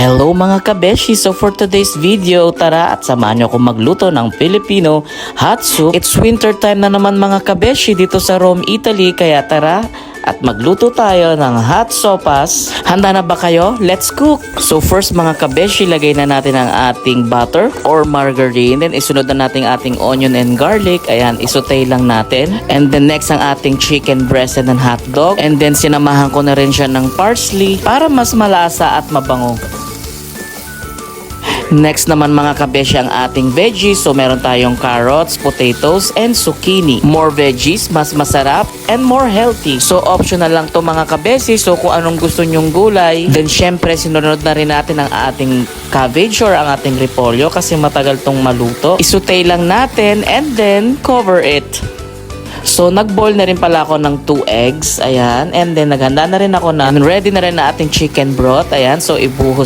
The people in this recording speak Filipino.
Hello mga kabeshi! So for today's video, tara at samahan niyo akong magluto ng Filipino hot soup. It's winter time na naman mga kabeshi dito sa Rome, Italy, kaya tara at magluto tayo ng hot sopas. Handa na ba kayo? Let's cook! So first mga kabeshi, lagay na natin ang ating butter or margarine. Then isunod na natin ating onion and garlic. Ayan, isutay lang natin. And then next ang ating chicken breast and hotdog. And then sinamahan ko na rin siya ng parsley para mas malasa at mabango. Next naman mga kabeshi ang ating veggies. So meron tayong carrots, potatoes, and zucchini. More veggies, mas masarap, and more healthy. So optional lang to mga kabeshi. So kung anong gusto nyong gulay, then syempre sinunod na rin natin ang ating cabbage or ang ating repolyo kasi matagal tong maluto. Isutay lang natin and then cover it. So, nag-boil na rin pala ako ng 2 eggs. Ayan. And then, naghanda na rin ako na ready na rin na ating chicken broth. Ayan. So, ibuhos